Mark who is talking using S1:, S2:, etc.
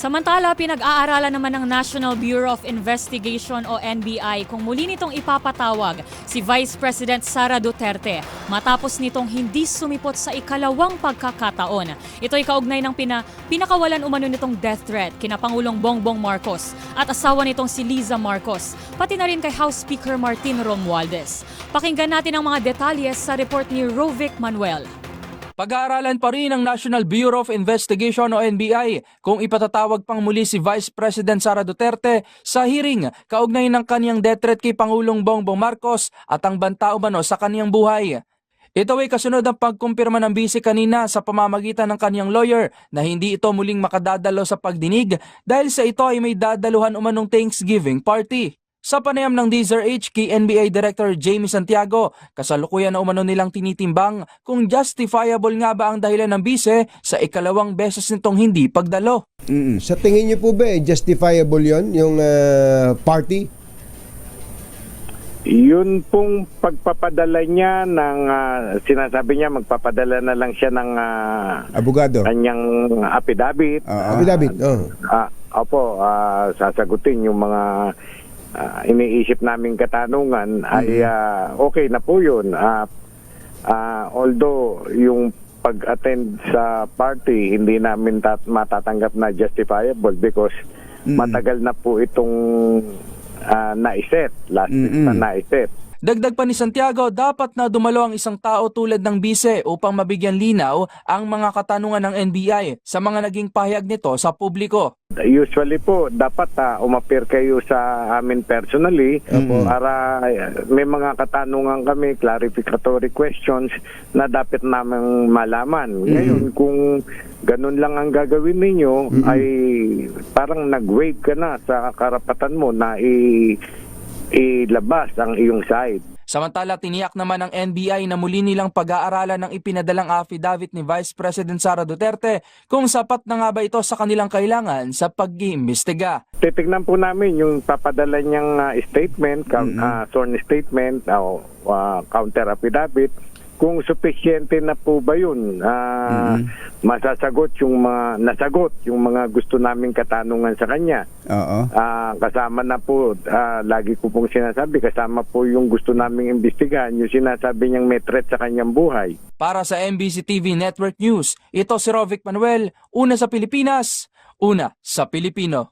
S1: Samantala, pinag-aaralan naman ng National Bureau of Investigation o NBI kung muli nitong ipapatawag si Vice President Sara Duterte matapos nitong hindi sumipot sa ikalawang pagkakataon. Ito ay kaugnay ng pinakawalan umano nitong death threat kina Pangulong Bongbong Marcos at asawa nitong si Liza Marcos, pati na rin kay House Speaker Martin Romualdez. Pakinggan natin ang mga detalye sa report ni Rovic Manuel.
S2: Pag-aaralan pa rin ng National Bureau of Investigation o NBI kung ipatatawag pang muli si Vice President Sara Duterte sa hearing kaugnay ng kaniyang death threat kay Pangulong Bongbong Marcos at ang banta umano sa kaniyang buhay. Ito ay kasunod ng pagkumpirma ng bise kanina sa pamamagitan ng kaniyang lawyer na hindi ito muling makadadalo sa pagdinig dahil sa ito ay may dadaluhan umanong Thanksgiving party. Sa panayam ng DZRH kay NBA Director Jamie Santiago, kasalukuyan na umano nilang tinitimbang kung justifiable nga ba ang dahilan ng bise sa ikalawang beses nitong hindi pagdalo.
S3: Sa tingin niyo po ba justifiable yon yung party?
S4: Yun pong pagpapadala niya ng sinasabi niya magpapadala na lang siya ng
S3: Abogado.
S4: kanyang affidavit.
S3: Affidavit.
S4: Opo, sasagutin yung mga iniisip naming katanungan ay okay na po yun. Although yung pag-attend sa party hindi namin matatanggap na justifiable because matagal na po itong naiset. Last week na naiset.
S2: Dagdag pa ni Santiago, dapat na dumalo ang isang tao tulad ng bise upang mabigyan linaw ang mga katanungan ng NBI sa mga naging pahayag nito sa publiko.
S4: Usually po, dapat umapir kayo sa amin personally para may mga katanungan kami, clarificatory questions na dapat namang malaman. Ngayon, kung ganun lang ang gagawin ninyo, ay parang nag-waive ka na sa karapatan mo na ilabas ang iyong side.
S2: Samantala, tiniyak naman ng NBI na muli nilang pag-aaralan ng ipinadalang affidavit ni Vice President Sara Duterte kung sapat na nga ba ito sa kanilang kailangan sa pag-iimbestiga.
S4: Titignan po namin yung papadala niyang statement, sworn statement, counter affidavit, kung sufficiente na po ba yun, masasagot yung mga nasagot yung mga gusto naming katanungan sa kanya. Kasama na po, lagi ko pong sinasabi, kasama po yung gusto naming imbestigahan, yung sinasabi niyang may threat sa kanyang buhay.
S2: Para sa MBC TV Network News, ito si Rovic Manuel, una sa Pilipinas, una sa Pilipino.